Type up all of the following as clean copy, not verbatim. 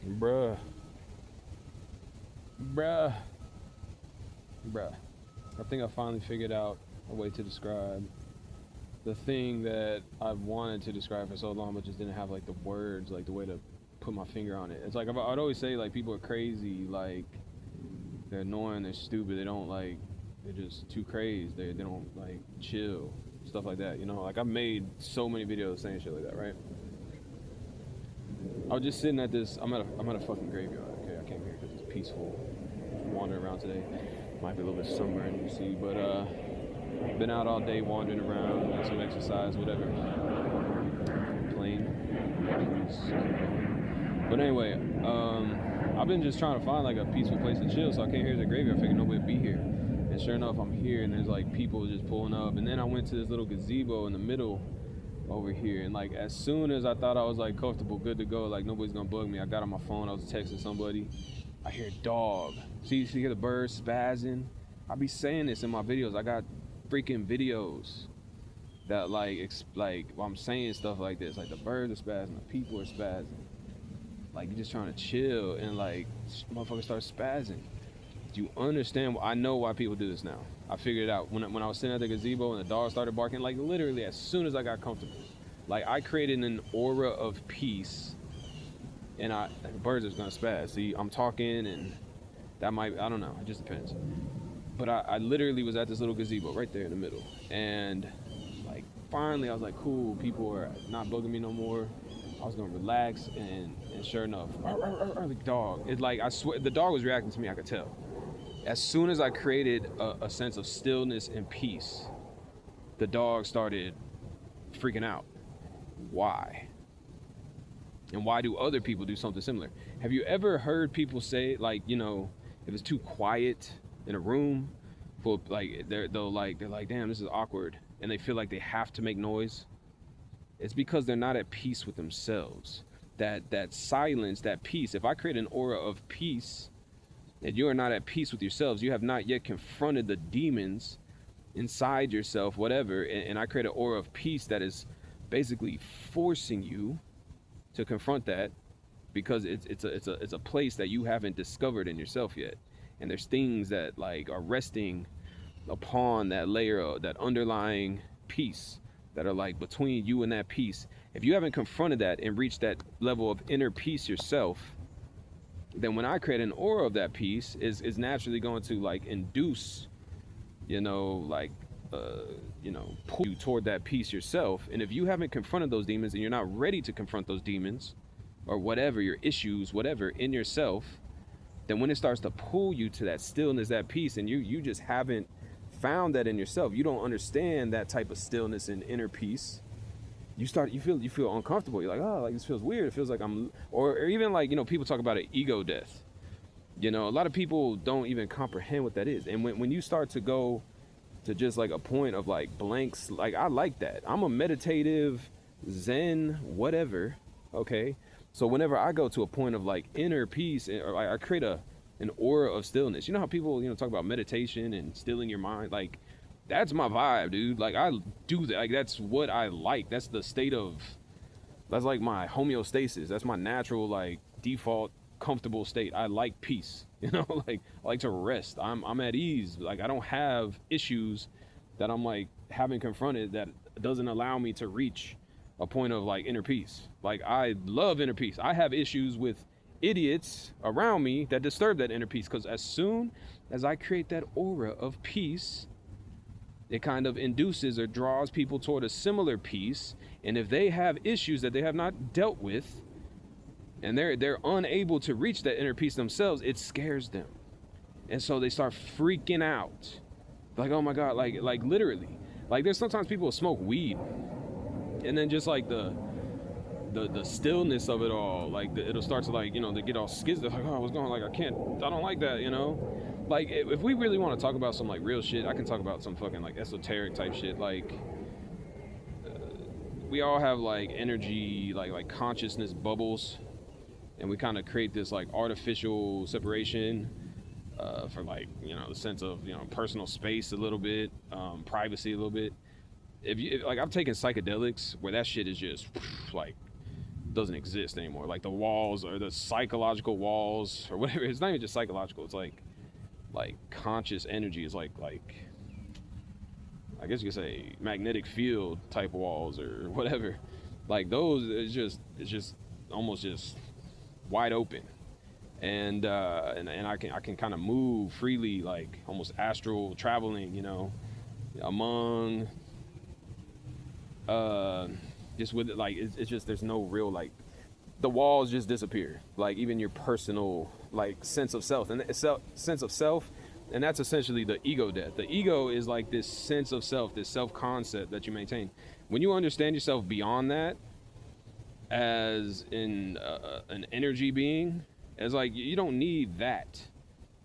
Bruh, bruh, bruh. I think I finally figured out a way to describe the thing that I've wanted to describe for so long, but just didn't have like the words, like the way to put my finger on it. It's like I'd always say like people are crazy, like they're annoying, they're stupid, they don't like, they're just too crazy, they don't like chill, stuff like that. You know, like I've made so many videos saying shit like that, right? I was just sitting at this. I'm at a fucking graveyard. Okay, I came here because it's peaceful. Wandering around today. Might be a little bit sunburned, you see, but been out all day wandering around, doing some exercise, whatever. Plane. But anyway, I've been just trying to find like a peaceful place to chill. So I came here to the graveyard. I figured nobody would be here. And sure enough, I'm here, and there's like people just pulling up. And then I went to this little gazebo in the middle over here, and like as soon as I thought I was like comfortable, good to go, like nobody's gonna bug me, I got on my phone, I was texting somebody, I hear a dog. See, you hear the birds spazzing. I be saying this in my videos. I got freaking videos that like while I'm saying stuff like this, like the birds are spazzing, the people are spazzing, like you're just trying to chill, and like motherfuckers start spazzing. Do you understand? I know why people do this now. I figured it out when I was sitting at the gazebo and the dog started barking. Like literally, as soon as I got comfortable, like I created an aura of peace, and the birds are gonna spaz. See, I'm talking, and that might, I don't know. It just depends. But I literally was at this little gazebo right there in the middle, and like finally I was like, cool, people are not bugging me no more. I was gonna relax, and sure enough, the dog. It's like I swear the dog was reacting to me. I could tell. As soon as I created a sense of stillness and peace, the dog started freaking out. Why? And why do other people do something similar? Have you ever heard people say, like, you know, if it's too quiet in a room, for like they're like, damn, this is awkward, and they feel like they have to make noise? It's because they're not at peace with themselves. That silence, that peace. If I create an aura of peace, and you are not at peace with yourselves, you have not yet confronted the demons inside yourself, whatever, and I create an aura of peace that is basically forcing you to confront that, because it's a place that you haven't discovered in yourself yet, and there's things that like are resting upon that layer of that underlying peace that are like between you and that peace. If you haven't confronted that and reached that level of inner peace yourself, then when I create an aura of that peace, is naturally going to like induce, you know, like pull you toward that peace yourself. And if you haven't confronted those demons and you're not ready to confront those demons or whatever your issues, whatever in yourself, then when it starts to pull you to that stillness, that peace, and you just haven't found that in yourself, you don't understand that type of stillness and inner peace, you feel uncomfortable. You're like, oh, like this feels weird. It feels like I'm, or even like, you know, people talk about an ego death. You know, a lot of people don't even comprehend what that is. And when you start to go to just like a point of like blanks, like I like that. I'm a meditative, Zen, whatever. Okay. So whenever I go to a point of like inner peace, or I create an aura of stillness. You know how people, you know, talk about meditation and stilling your mind? Like, that's my vibe, dude. Like I do that. Like that's what I like. That's the state of, that's like my homeostasis. That's my natural, like default comfortable state. I like peace. You know, like I like to rest. I'm at ease. Like I don't have issues that I'm like having confronted that doesn't allow me to reach a point of like inner peace. Like I love inner peace. I have issues with idiots around me that disturb that inner peace, because as soon as I create that aura of peace, it kind of induces or draws people toward a similar peace. And if they have issues that they have not dealt with, and they're unable to reach that inner peace themselves, it scares them. And so they start freaking out. Like, oh my God, like literally. Like there's sometimes people will smoke weed, and then just like the stillness of it all, like it'll start to like, you know, they get all skizzed. They're like, oh, what's going on? Like I don't like that, you know? Like if we really want to talk about some like real shit, I can talk about some fucking like esoteric type shit. Like we all have like energy, like consciousness bubbles, and we kind of create this like artificial separation for like, you know, the sense of, you know, personal space a little bit, privacy a little bit. If like I've taken psychedelics where that shit is just like doesn't exist anymore. Like the walls or the psychological walls or whatever. It's not even just psychological. It's like conscious energy. It's like I guess you could say magnetic field type walls or whatever. Like those, it's just almost just wide open, and I can kind of move freely, like almost astral traveling, among just with it, like it's just there's no real like the walls just disappear, like even your personal like sense of self and that's essentially the ego death. The ego is like this sense of self, this self concept that you maintain. When you understand yourself beyond that as in an energy being, as like you don't need that.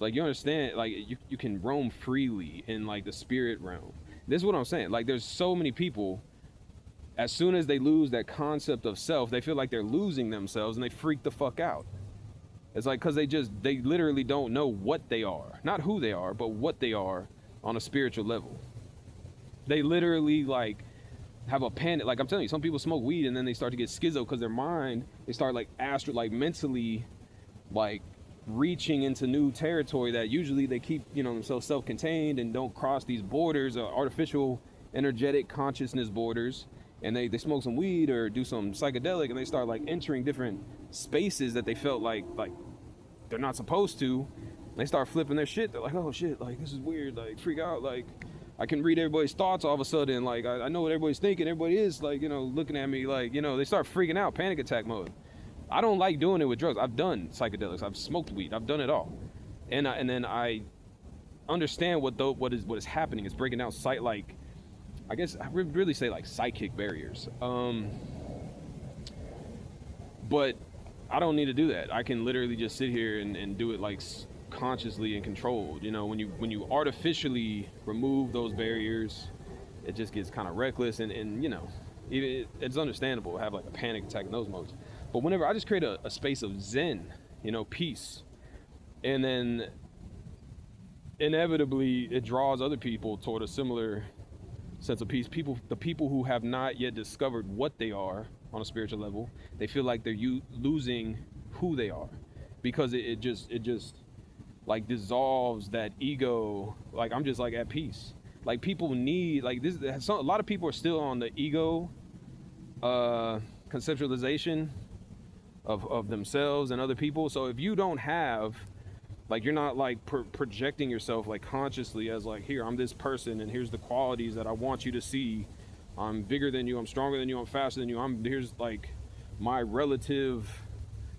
Like you understand, like you can roam freely in like the spirit realm. This is what I'm saying. Like there's so many people, as soon as they lose that concept of self, they feel like they're losing themselves and they freak the fuck out. It's like because they literally don't know what they are, not who they are, but what they are on a spiritual level. They literally like have a panic. Like I'm telling you, some people smoke weed and then they start to get schizo because their mind, they start like mentally like reaching into new territory that usually they keep themselves self-contained and don't cross these borders or artificial energetic consciousness borders. And they smoke some weed or do some psychedelic and they start like entering different spaces that they felt like they're not supposed to. They start flipping their shit. They're like, oh shit, like this is weird, like freak out, like I can read everybody's thoughts all of a sudden, like I know what everybody's thinking, everybody is like looking at me like they start freaking out, panic attack mode. I don't like doing it with drugs. I've done psychedelics, I've smoked weed, I've done it all, and then I understand what is happening. It's breaking down I guess I would really say like psychic barriers. But I don't need to do that. I can literally just sit here and do it like consciously and controlled. When you artificially remove those barriers, it just gets kind of reckless and it's understandable to have like a panic attack in those modes. But whenever I just create a space of zen, peace, and then inevitably it draws other people toward a similar sense of peace. The people who have not yet discovered what they are on a spiritual level, they feel like they're losing who they are, because it just like dissolves that ego. Like I'm just like at peace. Like people need like this. A lot of people are still on the ego conceptualization of themselves and other people. So if you don't have like you're not like projecting yourself like consciously as like, here, I'm this person and here's the qualities that I want you to see. I'm bigger than you, I'm stronger than you, I'm faster than you, here's like my relative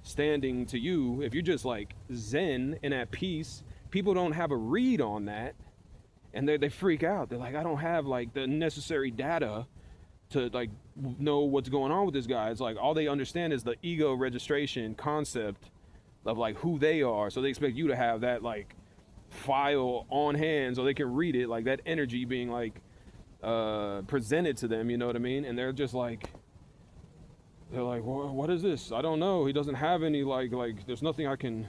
standing to you. If you're just like zen and at peace, people don't have a read on that and they freak out. They're like, I don't have like the necessary data to like know what's going on with this guy. It's like all they understand is the ego registration concept of like who they are. So they expect you to have that like file on hand so they can read it, like that energy being like presented to them, you know what I mean? And they're like, well, what is this? I don't know. He doesn't have any like there's nothing I can,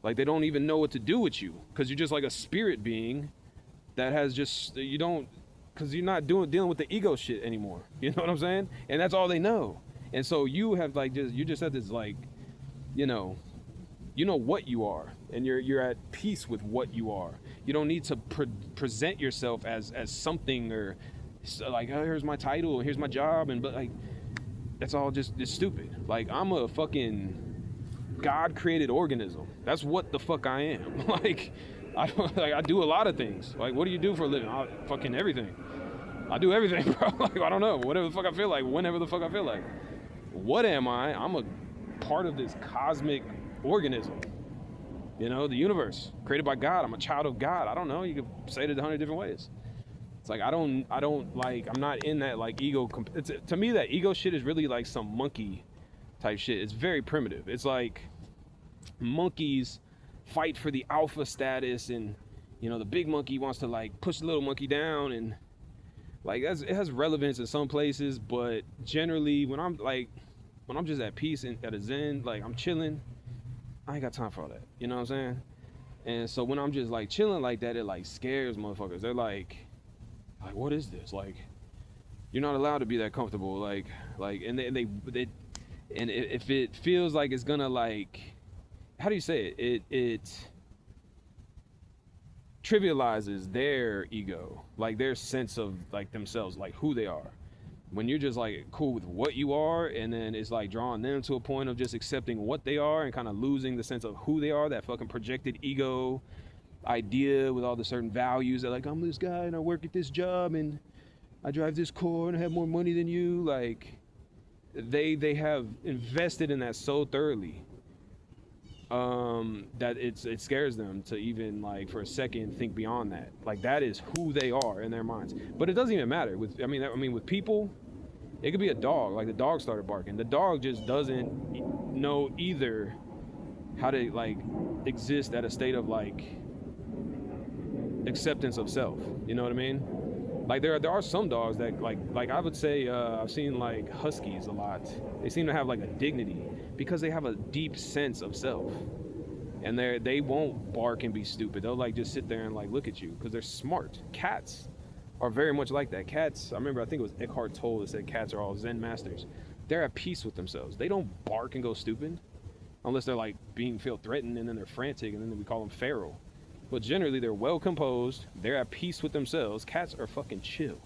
like they don't even know what to do with you, because you're just like a spirit being that has just, you don't, because you're not dealing with the ego shit anymore, you know what I'm saying? And that's all they know. And so you have like you're just at this like, you know what you are, and you're at peace with what you are. You don't need to present yourself as something, or like, oh, here's my title, here's my job, but like that's all just, it's stupid. Like I'm a fucking God created organism. That's what the fuck I am. Like I do a lot of things. Like, what do you do for a living? Fucking everything. I do everything, bro. Like, I don't know, whatever the fuck I feel like, whenever the fuck I feel like. What am I? I'm a part of this cosmic organism, the universe created by God. I'm a child of God. I don't know, you could say it 100 different ways. It's like I don't like, I'm not in that like ego to me that ego shit is really like some monkey type shit. It's very primitive. It's like monkeys fight for the alpha status, and the big monkey wants to like push the little monkey down, and like it has relevance in some places, but generally when I'm just at peace and at a zen, like I'm chilling, I ain't got time for all that. You know what I'm saying? And so when I'm just like chilling like that, it like scares motherfuckers. They're like, what is this? Like, you're not allowed to be that comfortable. Like, and And if it feels like it's gonna like, how do you say it trivializes their ego, like their sense of like themselves, like who they are. When you're just like cool with what you are, and then it's like drawing them to a point of just accepting what they are and kind of losing the sense of who they are, that fucking projected ego idea with all the certain values that like, I'm this guy and I work at this job and I drive this car and I have more money than you. Like they have invested in that so thoroughly that it scares them to even like for a second think beyond that. Like that is who they are in their minds. But it doesn't even matter with with people. It could be a dog. Like the dog started barking. The dog just doesn't know either how to like exist at a state of like acceptance of self. You know what I mean? Like there are some dogs that like I would say I've seen like huskies a lot. They seem to have like a dignity because they have a deep sense of self, and they won't bark and be stupid. They'll like just sit there and like look at you because they're smart. Cats are very much like that. Cats, I think it was Eckhart Tolle that said cats are all Zen masters. They're at peace with themselves. They don't bark and go stupid unless they're like feel threatened, and then they're frantic, and then we call them feral. But generally, they're well composed. They're at peace with themselves. Cats are fucking chill,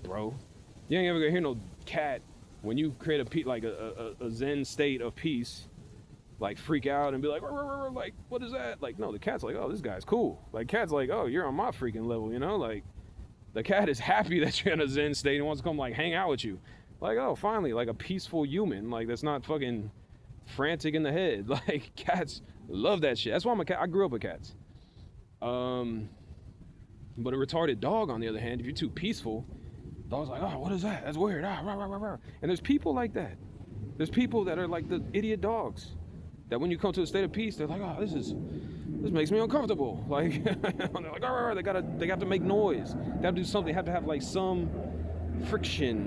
bro. You ain't ever gonna hear no cat when you create a Zen state of peace, like freak out and be like, like, what is that? Like, no, the cat's like, oh, this guy's cool. Like, cat's like, oh, you're on my freaking level, you know? Like, the cat is happy that you're in a Zen state and wants to come like hang out with you. Like, oh, finally, like a peaceful human, like that's not fucking frantic in the head. Like, cats love that shit. That's why I'm a cat. I grew up with cats. But a retarded dog, on the other hand, if you're too peaceful, dog's like, oh, what is that? That's weird. Ah, rah, rah, rah, rah. And there's people like that. There's people that are like the idiot dogs, that when you come to a state of peace, they're like, oh, this makes me uncomfortable. Like, they're like, rah, rah, rah. They have to make noise. They have to do something. They have to have like some friction